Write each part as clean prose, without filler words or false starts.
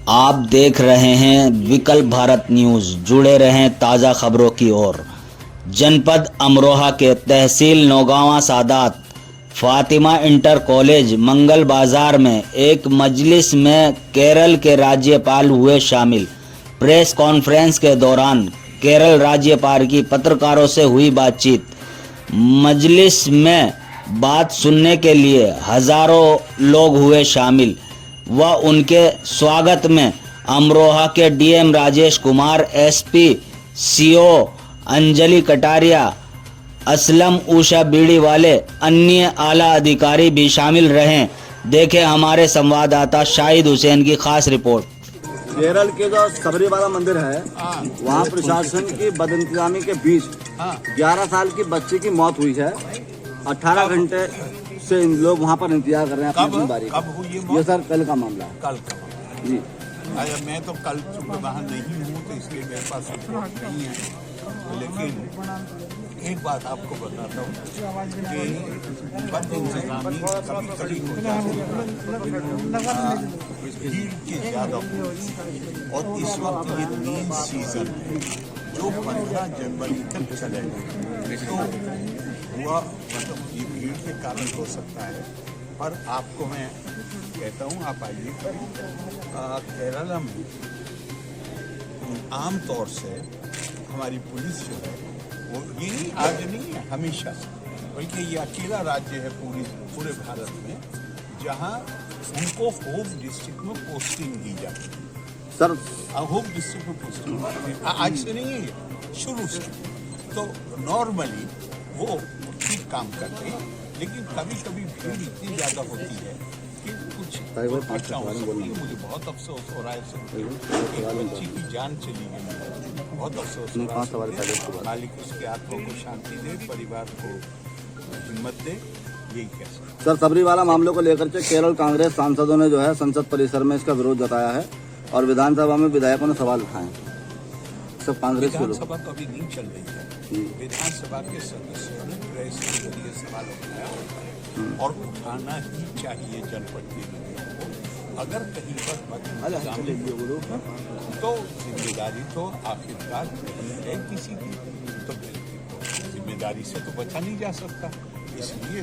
आप देख रहे हैं विकल्प भारत न्यूज। जुड़े रहें ताज़ा खबरों की ओर। जनपद अमरोहा के तहसील नौगांवा सादात फातिमा इंटर कॉलेज मंगल बाजार में एक मजलिस में केरल के राज्यपाल हुए शामिल। प्रेस कॉन्फ्रेंस के दौरान केरल राज्यपाल की पत्रकारों से हुई बातचीत। मजलिस में बात सुनने के लिए हजारों लोग हुए शामिल व उनके स्वागत में अमरोहा के DM Rajesh Kumar, SP CO Anjali Kataria, Aslam Usha beedi वाले अन्य आला अधिकारी भी शामिल रहे। देखें हमारे संवाददाता शाहिद हुसैन की खास रिपोर्ट। केरल के जो सबरीमाला मंदिर है वहाँ प्रशासन की बदइंतजामी के बीच 11 साल की बच्ची की मौत हुई है। 18 घंटे से इन लोग वहाँ पर इंतजार कर रहे हैं अपनी बारी। कब हुई ये मौत? ये सर कल का मामला है। कल का मामला जी। अरे मैं तो कल चूंकि वहाँ नहीं हूँ तो इसलिए मेरे पास रिपोर्ट नहीं है, लेकिन एक बात आपको बताता हूँ कि बदइंतजामी कभी हो जाती है, भीड़ की ज्यादा और इस वक्त ये मेन सीजन है जो 15 जनवरी तक चलेगा, तो हुआ मतलब ये भीड़ के कारण हो सकता है। पर आपको मैं कहता हूँ आप आइए। केरला में आम तौर से हमारी पुलिस जो है वो ये आज नहीं है, हमेशा से, बल्कि ये अकेला राज्य है पूरे भारत में जहाँ उनको होम डिस्ट्रिक्ट में पोस्टिंग दी जाती है। सर होम डिस्ट्रिक्ट में पोस्टिंग आज से नहीं है, शुरू से। तो नॉर्मली वो ठीक काम करते हैं, लेकिन कभी कभी भीड़ इतनी ज्यादा होती है कि कुछ दुर्घटना हो सकती है। मुझे बहुत अफसोस हो रहा है, एक बच्ची की जान चली गई है, बहुत अफसोस हो रहा है। मालिक उसके आत्मा को शांति दे, परिवार को हिम्मत दे, यही कह सकते। सर सबरीमाला मामलों को लेकर के केरल कांग्रेस सांसदों ने जो है संसद परिसर में इसका विरोध जताया है और विधानसभा में विधायकों ने सवाल उठाए। सब कांग्रेस के लोग। विधानसभा तो अभी नहीं चल रही है, विधानसभा के सदस्यों ने प्रेस के जरिए सवाल उठाया और उठाना ही चाहिए जनप्रतिनिधियों को। अगर कहीं पर तो जिम्मेदारी तो आखिरकार है किसी की, तो जिम्मेदारी से तो बचा नहीं जा सकता, इसलिए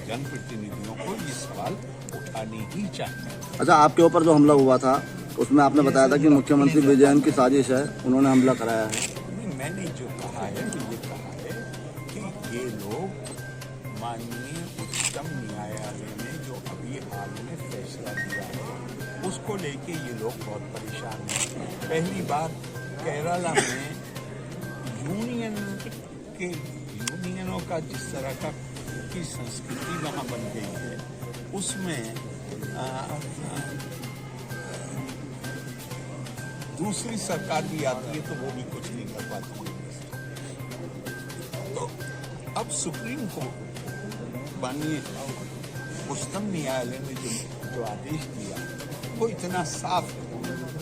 जनप्रतिनिधियों को ये सवाल उठाने ही चाहिए। अच्छा, आपके ऊपर जो हमला हुआ था उसमें आपने बताया था कि मुख्यमंत्री विजयन की साजिश है, उन्होंने हमला कराया है। मैंने जो कहा है ये कहा है कि ये लोग माननीय उच्चतम न्यायालय ने जो अभी हाल में फैसला दिया है उसको लेके ये लोग बहुत परेशान हैं। पहली बार केरला में यूनियनों का जिस तरह की संस्कृति वहाँ बन गई है उसमें दूसरी सरकार भी आती है तो वो भी कुछ नहीं कर पाती है। तो अब सुप्रीम कोर्ट माननीय उच्चतम न्यायालय ने जो आदेश दिया वो इतना साफ है,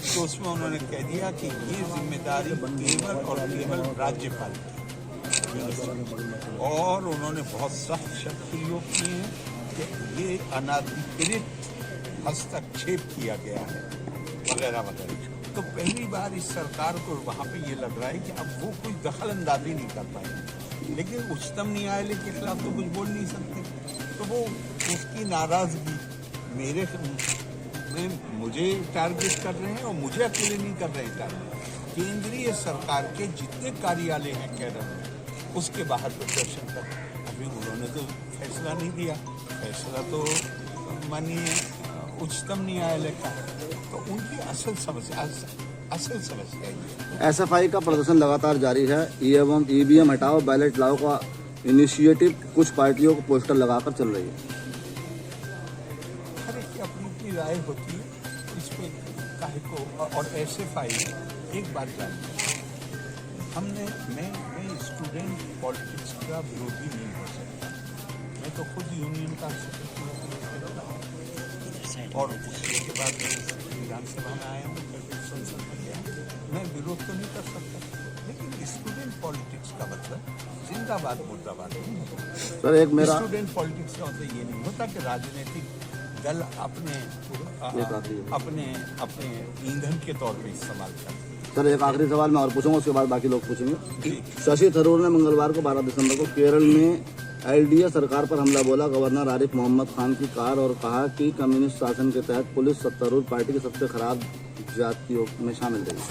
तो उसमें उन्होंने कह दिया कि ये जिम्मेदारी केवल और केवल राज्यपाल की, और उन्होंने बहुत सख्त शब्द प्रयोग किए हैं कि ये अनाधिकृत हस्तक्षेप किया गया है वगैरह वगैरह। तो पहली बार इस सरकार को वहाँ पे ये लग रहा है कि अब वो कोई दखल अंदाजी नहीं कर पाएंगे, लेकिन उच्चतम न्यायालय के खिलाफ तो कुछ बोल नहीं सकते। तो वो उसकी नाराजगी मुझे टारगेट कर रहे हैं और मुझे अकेले नहीं कर रहे टारगेट। केंद्रीय सरकार के जितने कार्यालय हैं केरल में उसके बाहर प्रदर्शन कर, अभी उन्होंने तो फैसला नहीं दिया, फैसला तो माननीय उच्चतम न्यायालय का है। तो उनकी असल समस्या है। एसएफआई का प्रदर्शन लगातार जारी है। ईवीएम हटाओ, बैलेट लाओ का इनिशिएटिव कुछ पार्टियों को पोस्टर लगाकर चल रही है। हर एक की अपनी अपनी राय होती है इस पे काहे को। और एसएफआई एक बात जानते हैं, मैं स्टूडेंट पॉलिटिक्स का विरोधी नहीं हो सकता। मैं तो खुद यूनियन का और उसके बाद विधानसभा में आया हूँ, फिर संसद में गया, मैं विरोध तो नहीं कर सकता, लेकिन स्टूडेंट पॉलिटिक्स का मतलब जिंदाबाद मुर्दाबाद नहीं होता। सर एक मेरा स्टूडेंट पॉलिटिक्स का मतलब ये नहीं होता कि राजनीतिक दल अपने अपने अपने ईंधन के तौर पे इस्तेमाल करते हैं। सर एक आखिरी सवाल मैं और पूछूंगा, उसके बाद बाकी लोग पूछेंगे। शशि थरूर ने मंगलवार को 12 दिसंबर को केरल में एलडीए सरकार पर हमला बोला। गवर्नर आरिफ मोहम्मद खान की कार और कहा कि कम्युनिस्ट शासन के तहत पुलिस सत्तारूढ़ पार्टी की सबसे खराब जातियों में शामिल रही।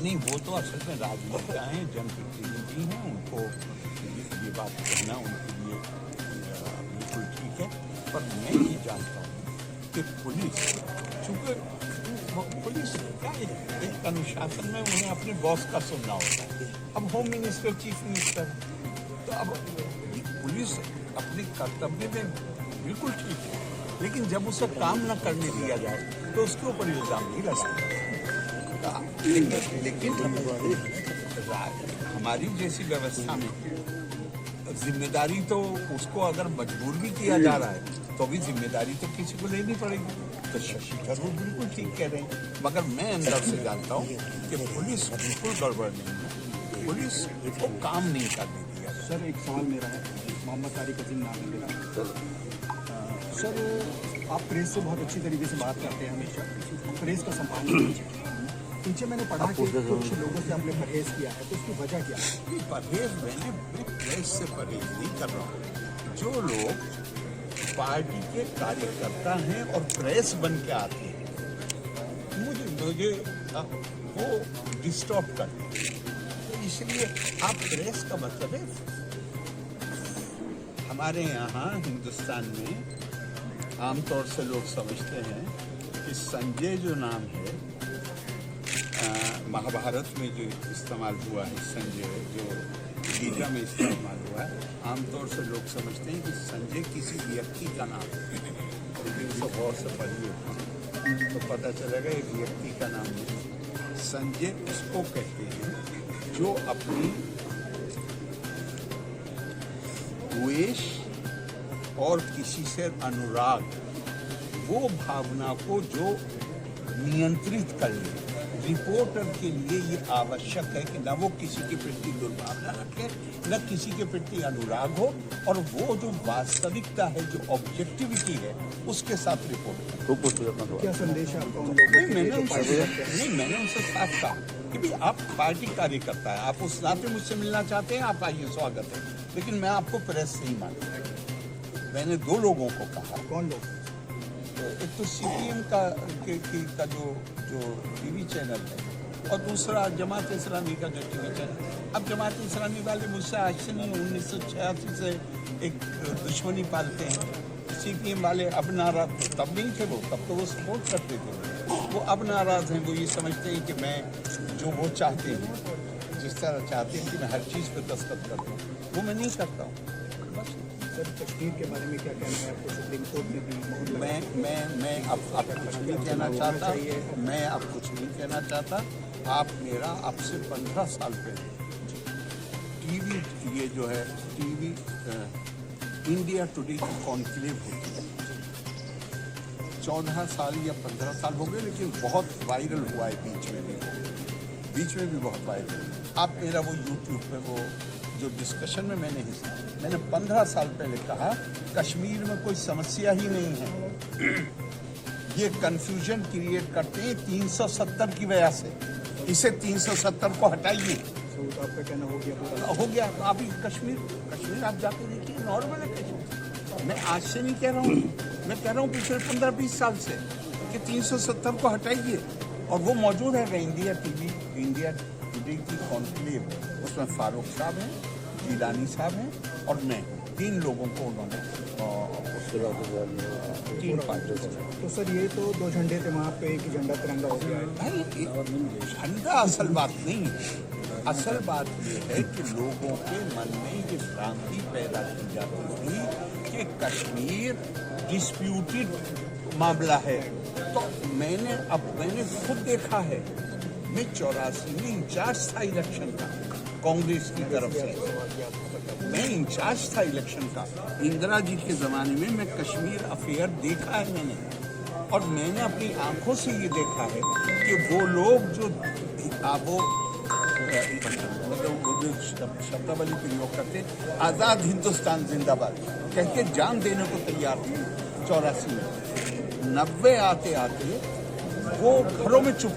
नहीं, वो तो असल में राजनेता हैं, जनप्रतिनिधि हैं, उनको ये बात कहना उनके लिए बिल्कुल ठीक है। पर मैं ये जानता हूँ कि पुलिस, चूँकि पुलिस का एक अनुशासन में उन्हें अपने बॉस का सुनना होता है। अब होम मिनिस्टर, चीफ मिनिस्टर, तो अब पुलिस अपने कर्तव्य में बिल्कुल ठीक है, लेकिन जब उसे काम न करने दिया जाए तो उसके ऊपर इल्जाम नहीं लग सकता। लेकिन हमारी जैसी व्यवस्था में जिम्मेदारी तो उसको अगर मजबूर भी किया जा रहा है तो भी जिम्मेदारी तो किसी को लेनी पड़ेगी। तो शशि थरूर बिल्कुल ठीक कह रहे हैं, मगर मैं अंदर से जानता हूँ कि पुलिस बिल्कुल गड़बड़ नहीं है, पुलिस को काम नहीं करने दिया। सर एक सवाल मेरा है, मोहम्मद तारिक अजीम नाम है मेरा। सर आप प्रेस से बहुत अच्छी तरीके से बात करते हैं, हमेशा प्रेस का सम्मान कीजिए। पीछे मैंने पढ़ा कि कुछ लोगों से आपने परहेज किया है, तो उसकी वजह क्या है? परहेज मैंने प्रेस से परहेज नहीं कर रहा हूँ। जो लोग पार्टी के कार्यकर्ता हैं और प्रेस बन के आते हैं, मुझे वो डिस्टर्ब करते हैं। तो इसलिए आप प्रेस का मतलब है, हमारे यहाँ हिंदुस्तान में आमतौर से लोग समझते हैं कि संजय जो नाम है, महाभारत में जो इस्तेमाल हुआ है, संजय जो गीता में इस्तेमाल हुआ है, आमतौर से लोग समझते हैं कि संजय किसी व्यक्ति का नाम है, लेकिन उसको गौर से पढ़िए तो पता चलेगा एक व्यक्ति का नाम नहीं। संजय उसको कहते हैं जो अपनी द्वेष और किसी से अनुराग, वो भावना को जो नियंत्रित कर ले। रिपोर्टर के लिए ये आवश्यक है कि न वो किसी के प्रति दुर्भावना रखे, न किसी के प्रति अनुराग हो, और वो जो वास्तविकता है, जो ऑब्जेक्टिविटी है, उसके साथ रिपोर्ट करें। क्या संदेश है आपका उन लोगों के लिए? मैंने उनसे साफ कहा कि भाई आप पार्टी कार्यकर्ता है, आप उस नाते मुझसे मिलना चाहते हैं, आप आइए, स्वागत है, लेकिन मैं आपको प्रेस से ही मानता। मैंने 2 लोगों को कहा। कौन लोग? एक तो CPM का जो टीवी चैनल है, और दूसरा जमात इस्लामी का जो टीवी चैनल। अब जमात इस्लामी वाले मुझसे आज से नहीं, 1986 से एक दुश्मनी पालते हैं। CPM वाले अब नाराज, तब नहीं थे वो, तब तो वो सपोर्ट करते थे, वो अब नाराज हैं। वो ये समझते हैं कि मैं जो वो चाहते हैं, जिस तरह चाहते हैं कि मैं हर चीज़ पर दस्तखत करता हूँ, वो मैं नहीं करता हूँ। सर कश्मीर के बारे में क्या कहना है आपको? सुप्रीम कोर्ट में भी मैं अब कुछ नहीं कहना चाहता, मैं अब कुछ नहीं कहना चाहता। आप मेरा आपसे 15 साल पहले टीवी, ये जो है टीवी इंडिया टुडे की कॉन्क्लेव होती है, 14 साल या 15 साल हो गए, लेकिन बहुत वायरल हुआ है, बीच में भी बहुत वायरल। आप मेरा वो यूट्यूब पे वो जो डिस्कशन में मैंने 15 साल पहले कहा, कश्मीर में कोई समस्या ही नहीं है, ये कंफ्यूजन क्रिएट करते हैं 370 की वजह से, इसे 370 को हटाइए। आपका कहना हो गया। तो अभी कश्मीर आप जाके देखिए, नॉर्मल है कश्मीर। मैं आज से नहीं कह रहा हूँ, मैं कह रहा हूँ पिछले 15-20 साल से कि 370 को हटाइए, और वो मौजूद है इंडिया टुडे की कॉन्क्लेव। उसमें फारूक साहब हैं, गिलानी साहब हैं, और मैं, 3 लोगों को उन्होंने 3 पार्टी। तो सर ये तो 2 झंडे थे वहाँ पे, एक ही झंडा तिरंगा हो गया है। झंडा असल बात नहीं है। असल बात ये है कि लोगों के मन में ये भ्रांति पैदा की जाती थी कि कश्मीर डिस्प्यूटेड मामला है। तो मैंने खुद देखा है, मैं 84 में इंचार्ज था इलेक्शन का, कांग्रेस की तरफ से मैं इंचार्ज था इलेक्शन का। इंदिरा जी के ज़माने में मैं कश्मीर अफेयर देखा है मैंने, और मैंने अपनी आंखों से ये देखा है कि वो लोग जो वो शब्दावली प्रयोग करते, आज़ाद हिंदुस्तान जिंदाबाद कह के जान देने को तैयार थे, 84 में 90 आते आते वो घरों में चुप